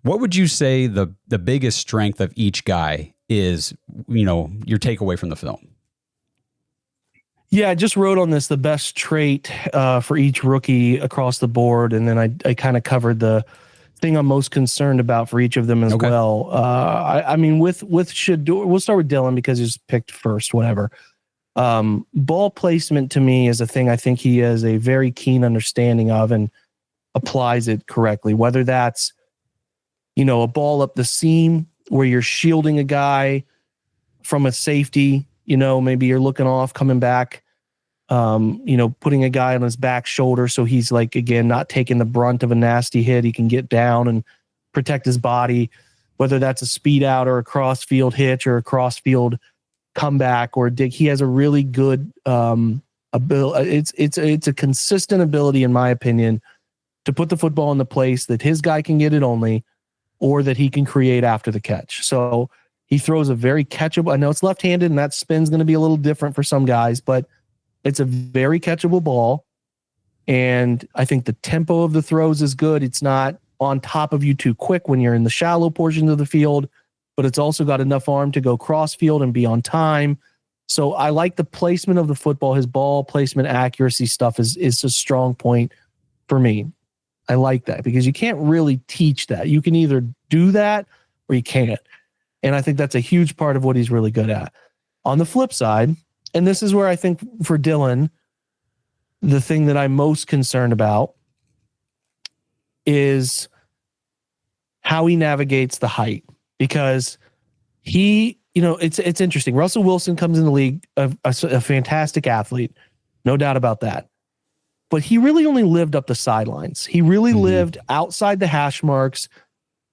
What would you say the biggest strength of each guy is, your takeaway from the film? Yeah, I just wrote on this the best trait for each rookie across the board, and then I kind of covered the thing I'm most concerned about for each of them as well. I mean, with Shedeur, we'll start with Dillon because he's picked first, whatever. Ball placement to me is a thing I think he has a very keen understanding of and applies it correctly, whether that's, a ball up the seam where you're shielding a guy from a safety, maybe you're looking off, coming back, putting a guy on his back shoulder. So he's again, not taking the brunt of a nasty hit. He can get down and protect his body, whether that's a speed out or a cross field hitch or a cross field comeback or dig. He has a really good ability. It's a consistent ability, in my opinion, to put the football in the place that his guy can get it only, or that he can create after the catch. So he throws a very catchable. I know it's left-handed, and that spin's going to be a little different for some guys, but it's a very catchable ball. And I think the tempo of the throws is good. It's not on top of you too quick when you're in the shallow portions of the field, but it's also got enough arm to go cross field and be on time. So I like the placement of the football. His ball placement accuracy stuff is a strong point for me. I like that because you can't really teach that. You can either do that or you can't. And I think that's a huge part of what he's really good at. On the flip side, and this is where I think for Dillon, the thing that I'm most concerned about is how he navigates the height, because he, it's interesting. Russell Wilson comes in the league, a fantastic athlete, no doubt about that. But he really only lived up the sidelines. He really lived outside the hash marks.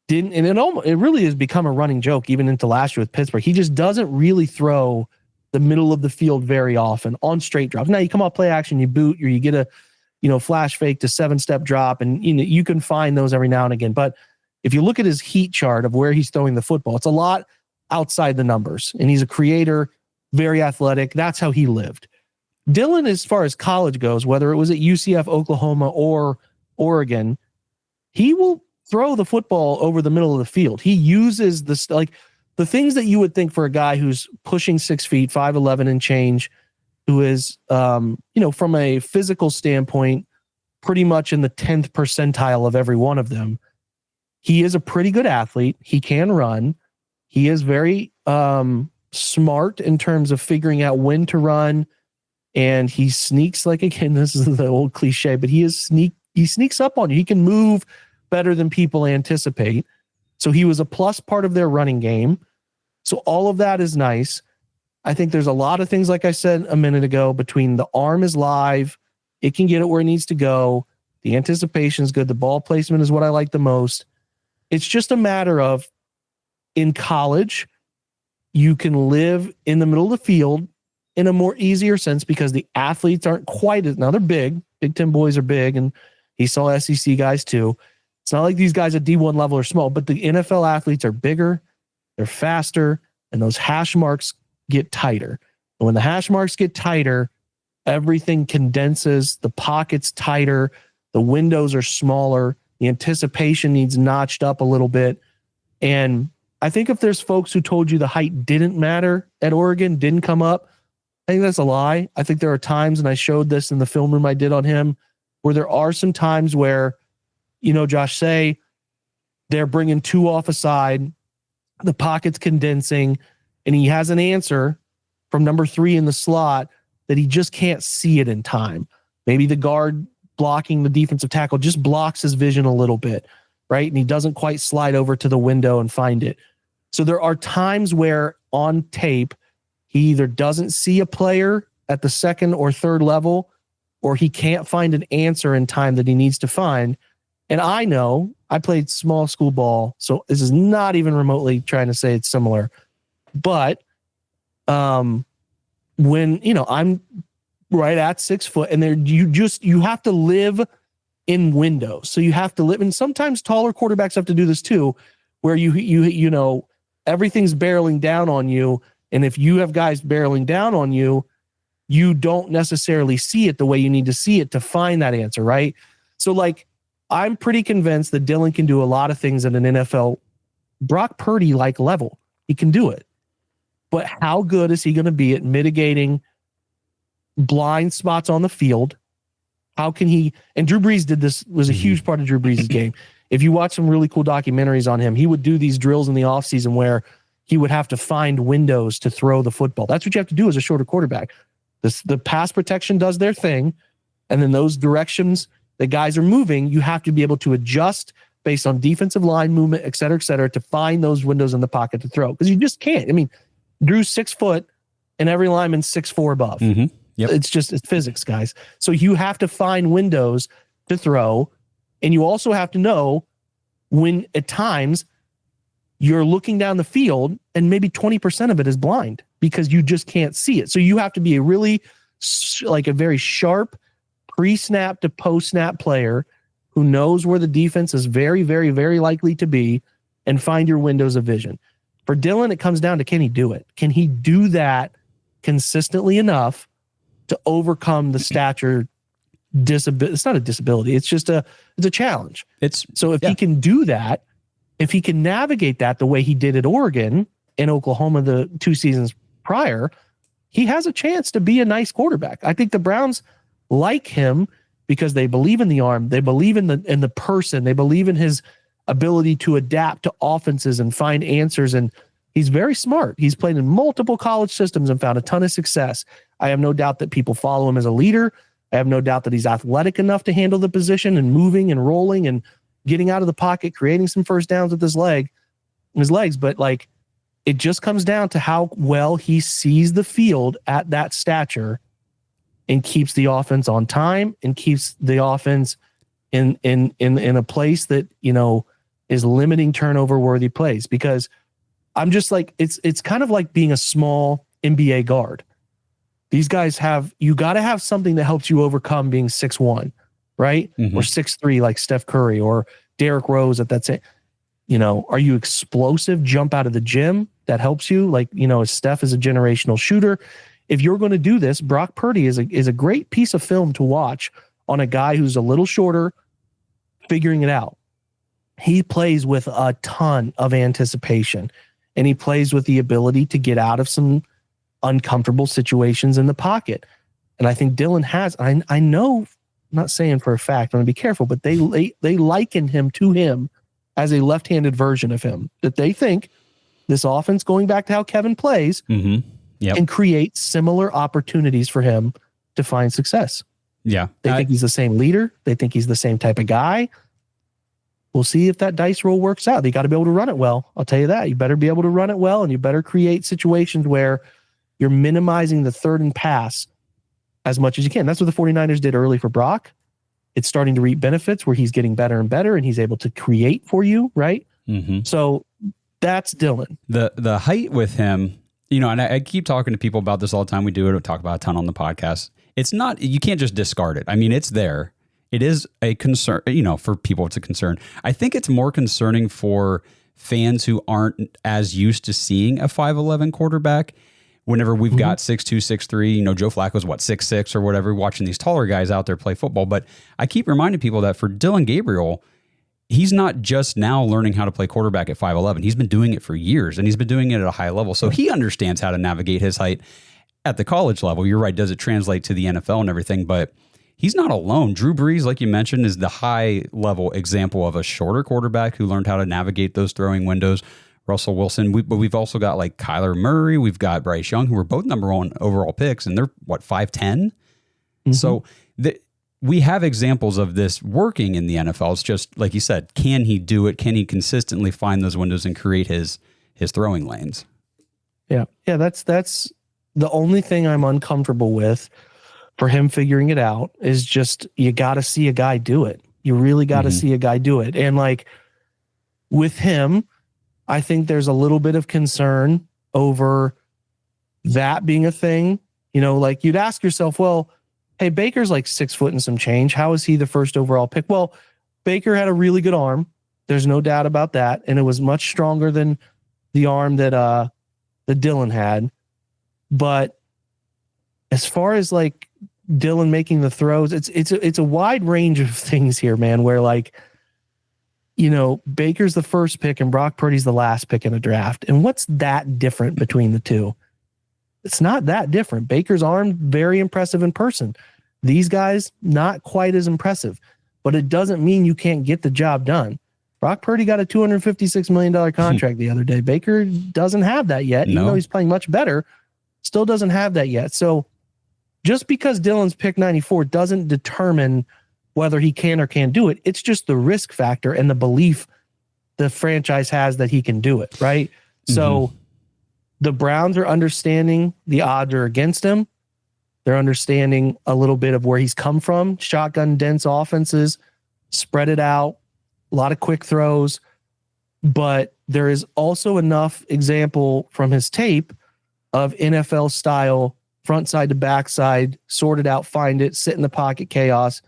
It really has become a running joke even into last year with Pittsburgh. He just doesn't really throw the middle of the field very often on straight drops. Now you come off play action, you boot, or you get a flash fake to 7-step drop, and you can find those every now and again. But if you look at his heat chart of where he's throwing the football, it's a lot outside the numbers. And he's a creator, very athletic. That's how he lived. Dillon, as far as college goes, whether it was at UCF, Oklahoma, or Oregon, he will throw the football over the middle of the field. He uses the things that you would think for a guy who's pushing 6 feet, 5'11" and change, who is, from a physical standpoint, pretty much in the 10th percentile of every one of them. He is a pretty good athlete. He can run. He is very smart in terms of figuring out when to run. And he sneaks, again, this is the old cliche, but he sneaks up on you. He can move better than people anticipate. So he was a plus part of their running game. So all of that is nice. I think there's a lot of things, like I said a minute ago, between the arm is live, it can get it where it needs to go. The anticipation is good. The ball placement is what I like the most. It's just a matter of, in college, you can live in the middle of the field in a more easier sense because the athletes aren't quite as, now they're big. Big Ten boys are big, and he saw SEC guys too. It's not like these guys at D1 level are small, but the NFL athletes are bigger, they're faster, and those hash marks get tighter. And when the hash marks get tighter, everything condenses, the pocket's tighter, the windows are smaller, the anticipation needs notched up a little bit. And I think if there's folks who told you the height didn't matter at Oregon, didn't come up, I think that's a lie. I think there are times, and I showed this in the film room I did on him, where there are some times where, Josh, say they're bringing 2 off a side, the pocket's condensing, and he has an answer from number 3 in the slot that he just can't see it in time. Maybe the guard blocking the defensive tackle just blocks his vision a little bit, right? And he doesn't quite slide over to the window and find it. So there are times where on tape, he either doesn't see a player at the second or third level, or he can't find an answer in time that he needs to find. And I know I played small school ball, so this is not even remotely trying to say it's similar. But when, I'm right at 6 foot, and there you have to live in windows. So you have to live, and sometimes taller quarterbacks have to do this too, where everything's barreling down on you. And if you have guys barreling down on you, you don't necessarily see it the way you need to see it to find that answer, right? So I'm pretty convinced that Dillon can do a lot of things at an NFL Brock Purdy-like level. He can do it. But how good is he going to be at mitigating blind spots on the field? How can he, and Drew Brees did this, was a huge part of Drew Brees' game. If you watch some really cool documentaries on him, he would do these drills in the offseason where he would have to find windows to throw the football. That's what you have to do as a shorter quarterback. The pass protection does their thing, and then those directions that guys are moving, you have to be able to adjust based on defensive line movement, et cetera, to find those windows in the pocket to throw. Because you just can't. I mean, Drew's 6 foot, and every lineman's 6'4" above. Mm-hmm. Yep. It's physics, guys. So you have to find windows to throw, and you also have to know when at times you're looking down the field and maybe 20% of it is blind because you just can't see it. So you have to be a really like a very sharp pre-snap to post-snap player who knows where the defense is very, very, very likely to be and find your windows of vision. For Dillon, it comes down to, can he do it? Can he do that consistently enough to overcome the stature disability? It's not a disability. It's just it's a challenge. So if he can do that, if he can navigate that the way he did at Oregon and Oklahoma the 2 seasons prior, he has a chance to be a nice quarterback. I think the Browns like him because they believe in the arm. They believe in the person. They believe in his ability to adapt to offenses and find answers. And he's very smart. He's played in multiple college systems and found a ton of success. I have no doubt that people follow him as a leader. I have no doubt that he's athletic enough to handle the position and moving and rolling and getting out of the pocket, creating some first downs with his legs. But like, it just comes down to how well he sees the field at that stature and keeps the offense on time and keeps the offense in a place that, you know, is limiting turnover worthy plays. Because I'm just like, it's kind of like being a small NBA guard. These guys you got to have something that helps you overcome being 6'1", right? Mm-hmm. Or 6'3", like Steph Curry or Derrick Rose at that same. You know, are you explosive, jump out of the gym? That helps you. Like, you know, Steph is a generational shooter. If you're going to do this, Brock Purdy is a great piece of film to watch on a guy who's a little shorter, figuring it out. He plays with a ton of anticipation, and he plays with the ability to get out of some uncomfortable situations in the pocket. And I think Dillon has, I know, I'm not saying for a fact, I'm going to be careful, but they liken him to him as a left-handed version of him, that they think this offense, going back to how Kevin plays, can create similar opportunities for him to find success. Yeah. They think he's the same leader. They think he's the same type of guy. We'll see if that dice roll works out. They got to be able to run it well. I'll tell you that. You better be able to run it well, and you better create situations where you're minimizing the third and pass as much as you can. That's what the 49ers did early for Brock. It's starting to reap benefits where he's getting better and better, and he's able to create for you, right? Mm-hmm. So that's Dillon. The height with him, you know, and I keep talking to people about this all the time. We do it. We talk about it a ton on the podcast. It's not, you can't just discard it. I mean, it's there. It is a concern, you know, for people, it's a concern. I think it's more concerning for fans who aren't as used to seeing a 5'11" quarterback. Whenever we've got 6'2", 6'3", you know, Joe Flacco's 6'6" or whatever, watching these taller guys out there play football. But I keep reminding people that for Dillon Gabriel, he's not just now learning how to play quarterback at 5'11". He's been doing it for years, and he's been doing it at a high level. So he understands how to navigate his height at the college level. You're right. Does it translate to the NFL and everything? But he's not alone. Drew Brees, like you mentioned, is the high level example of a shorter quarterback who learned how to navigate those throwing windows. Russell Wilson, but we've also got like Kyler Murray, we've got Bryce Young, who were both number 1 overall picks, and they're 5'10". So we have examples of this working in the NFL. It's just like you said, can he do it? Can he consistently find those windows and create his throwing lanes? Yeah, that's the only thing I'm uncomfortable with for him figuring it out is just, you got to see a guy do it. You really got to see a guy do it, and like with him, I think there's a little bit of concern over that being a thing. You know, like you'd ask yourself, well, hey, Baker's like 6 foot and some change. How is he the first overall pick? Well, Baker had a really good arm. There's no doubt about that. And it was much stronger than the arm that Dillon had. But as far as like Dillon making the throws. It's a wide range of things here, man, where like, Baker's the first pick and Brock Purdy's the last pick in a draft. And what's that different between the two? It's not that different. Baker's arm, very impressive in person. These guys, not quite as impressive, but it doesn't mean you can't get the job done. Brock Purdy got a $256 million contract the other day. Baker doesn't have that yet, even though he's playing much better, still doesn't have that yet. So just because Dillon's pick 94 doesn't determine whether he can or can't do it. It's just the risk factor and the belief the franchise has that he can do it, right? Mm-hmm. So the Browns are understanding the odds are against him. They're understanding a little bit of where he's come from. Shotgun dense offenses, spread it out, a lot of quick throws. But there is also enough example from his tape of NFL style front side to back side, sort it out, find it, sit in the pocket chaos,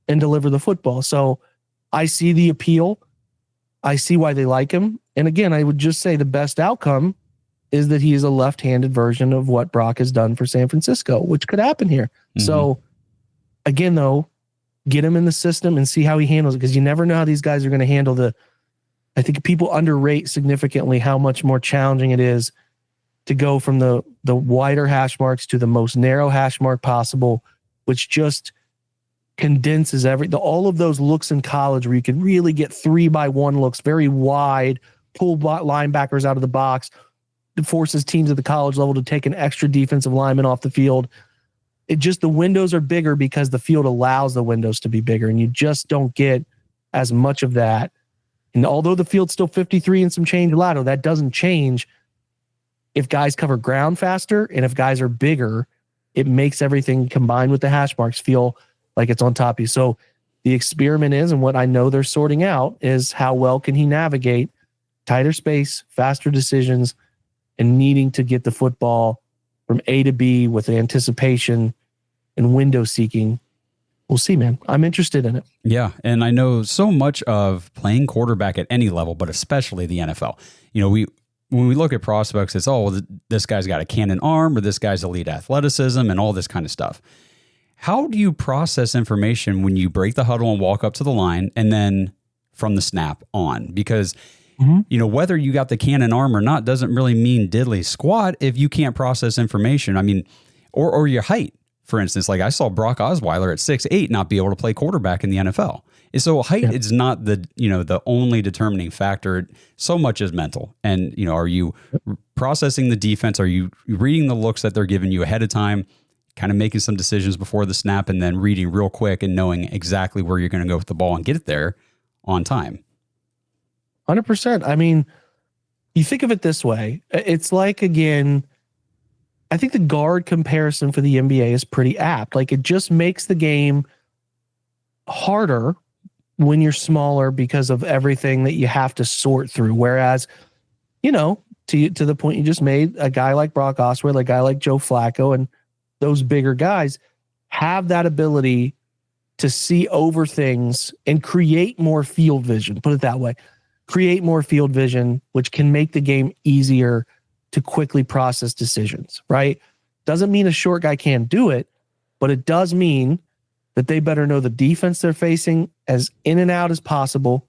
and deliver the football. So I see the appeal. I see why they like him. And again, I would just say the best outcome is that he is a left-handed version of what Brock has done for San Francisco, which could happen here. Mm-hmm. So again, though, get him in the system and see how he handles it, because you never know how these guys are going to handle I think people underrate significantly how much more challenging it is to go from the wider hash marks to the most narrow hash mark possible, which just condenses all of those looks in college where you can really get 3x1 looks, very wide, pull linebackers out of the box. It forces teams at the college level to take an extra defensive lineman off the field. The windows are bigger because the field allows the windows to be bigger, and you just don't get as much of that. And although the field's still 53 and some change lateral, that doesn't change. If guys cover ground faster and if guys are bigger, it makes everything combined with the hash marks feel like it's on top of you. So the experiment is, and what I know they're sorting out, is how well can he navigate tighter space, faster decisions, and needing to get the football from A to B with anticipation and window seeking. We'll see, man. I'm interested in it. Yeah, and I know so much of playing quarterback at any level, but especially the NFL. When we look at prospects, it's, this guy's got a cannon arm, or this guy's elite athleticism, and all this kind of stuff. How do you process information when you break the huddle and walk up to the line and then from the snap on? Because, whether you got the cannon arm or not doesn't really mean diddly squat if you can't process information. I mean, or your height, for instance. Like I saw Brock Osweiler at 6'8" not be able to play quarterback in the NFL. And so height is not the only determining factor. So much is mental. And, are you processing the defense? Are you reading the looks that they're giving you ahead of time? Kind of making some decisions before the snap and then reading real quick and knowing exactly where you're going to go with the ball and get it there on time. 100%. I mean, you think of it this way. It's like, again, I think the guard comparison for the NBA is pretty apt. Like, it just makes the game harder when you're smaller because of everything that you have to sort through. Whereas, to the point you just made, a guy like Brock Osweiler, a guy like Joe Flacco, and those bigger guys have that ability to see over things and create more field vision. Put it that way. Create more field vision, which can make the game easier to quickly process decisions, right? Doesn't mean a short guy can't do it, but it does mean that they better know the defense they're facing as in and out as possible,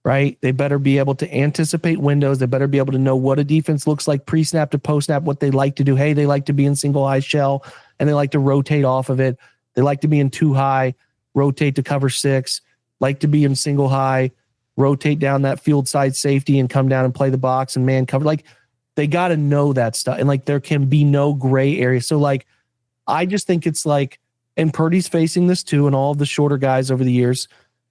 right? They better be able to anticipate windows. They better be able to know what a defense looks like pre-snap to post-snap, what they like to do. Hey, they like to be in single high shell, and they like to rotate off of it. They like to be in two high, rotate to cover six, like to be in single high, rotate down that field side safety and come down and play the box and man cover. Like, they got to know that stuff. And like, there can be no gray area. So like, I just think it's like, and Purdy's facing this too, and all of the shorter guys over the years,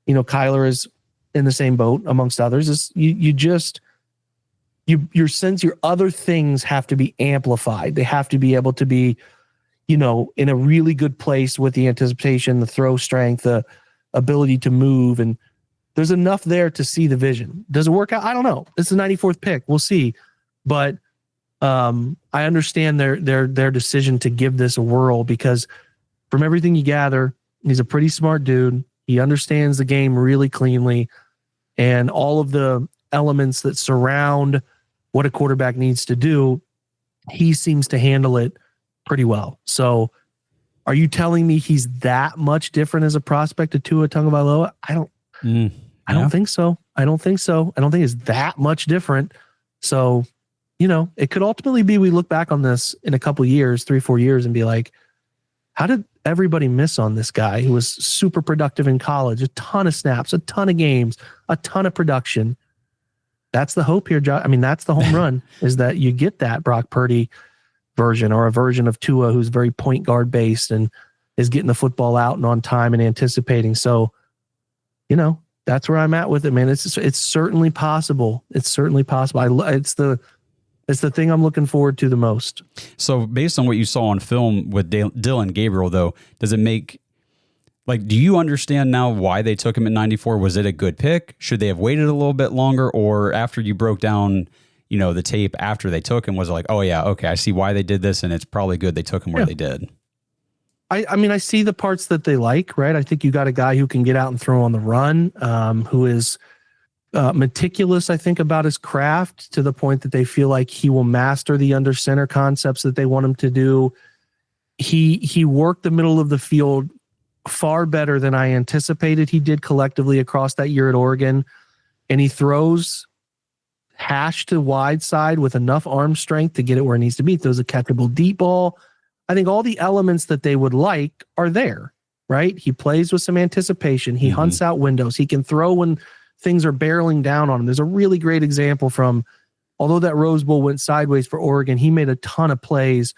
Kyler is in the same boat amongst others, is your sense, your other things have to be amplified. They have to be able to be, in a really good place with the anticipation, the throw strength, the ability to move. And there's enough there to see the vision. Does it work out? I don't know. It's the 94th pick. We'll see. But I understand their decision to give this a whirl, because from everything you gather, he's a pretty smart dude. He understands the game really cleanly, and all of the elements that surround what a quarterback needs to do, he seems to handle it pretty well. So Are you telling me he's that much different as a prospect to Tua Tagovailoa? I don't think so. I don't think it's that much different. So, it could ultimately be we look back on this in a couple of years, 3-4 years, and be like, how did everybody miss on this guy who was super productive in college, a ton of snaps, a ton of games, a ton of production? That's the hope here, Josh. I mean, that's the home run, is that you get that Brock Purdy version, or a version of Tua who's very point guard based and is getting the football out and on time and anticipating. So, that's where I'm at with it, man. It's certainly possible. It's certainly possible. It's the thing I'm looking forward to the most. So based on what you saw on film with Dillon Gabriel, though, does it make, do you understand now why they took him at 94? Was it a good pick? Should they have waited a little bit longer? Or after you broke down, the tape after they took him, was it like, oh yeah, okay, I see why they did this, and it's probably good they took him where they did? I mean, I see the parts that they like, right? I think you got a guy who can get out and throw on the run, who is meticulous, I think, about his craft, to the point that they feel like he will master the under center concepts that they want him to do. He worked the middle of the field far better than I anticipated he did collectively across that year at Oregon. And he throws hash to wide side with enough arm strength to get it where it needs to be. He throws a catchable deep ball. I think all the elements that they would like are there, right? He plays with some anticipation. He hunts out windows. He can throw when things are barreling down on him. There's a really great example from, although that Rose Bowl went sideways for Oregon, he made a ton of plays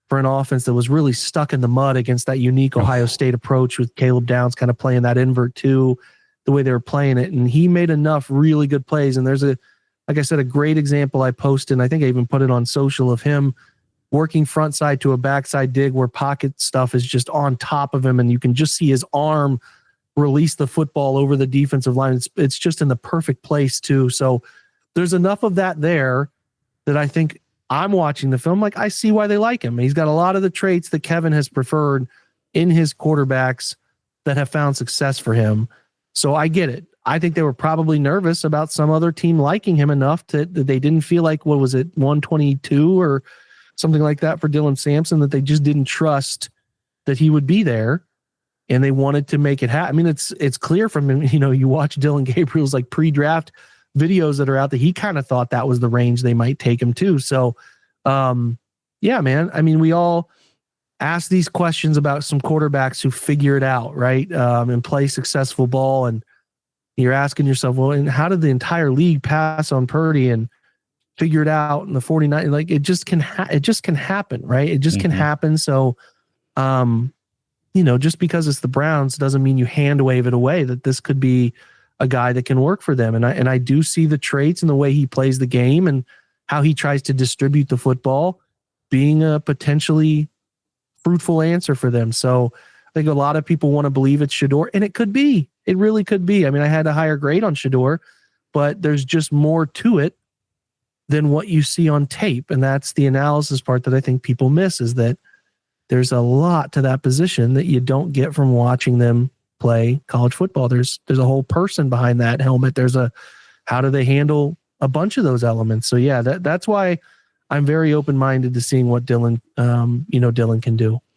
for an offense that was really stuck in the mud against that unique Ohio State approach, with Caleb Downs kind of playing that invert too, the way they were playing it. And he made enough really good plays. And there's like I said, a great example I posted, and I think I even put it on social, of him working front side to a backside dig where pocket stuff is just on top of him, and you can just see his arm release the football over the defensive line. It's just in the perfect place too. So there's enough of that there that I think, I'm watching the film, like, I see why they like him. He's got a lot of the traits that Kevin has preferred in his quarterbacks that have found success for him. So I get it. I think they were probably nervous about some other team liking him enough that they didn't feel like, what was it, 122 or something like that for Dylan Sampson, that they just didn't trust that he would be there, and they wanted to make it happen. I mean, it's clear from him, you watch Dillon Gabriel's pre-draft videos that are out, that he kind of thought that was the range they might take him to. So, yeah, man. I mean, we all ask these questions about some quarterbacks who figure it out, right? And play successful ball. And you're asking yourself, well, and how did the entire league pass on Purdy and figure it out in the 49? It just can happen, right? It just can happen. So, just because it's the Browns doesn't mean you hand wave it away, that this could be a guy that can work for them. And I do see the traits and the way he plays the game and how he tries to distribute the football being a potentially fruitful answer for them. So I think a lot of people want to believe it's Shedeur, and it could be. It really could be. I mean, I had a higher grade on Shedeur, but there's just more to it than what you see on tape. And that's the analysis part that I think people miss, is that there's a lot to that position that you don't get from watching them play college football. There's a whole person behind that helmet. How do they handle a bunch of those elements? So yeah, that's why I'm very open-minded to seeing what Dillon can do.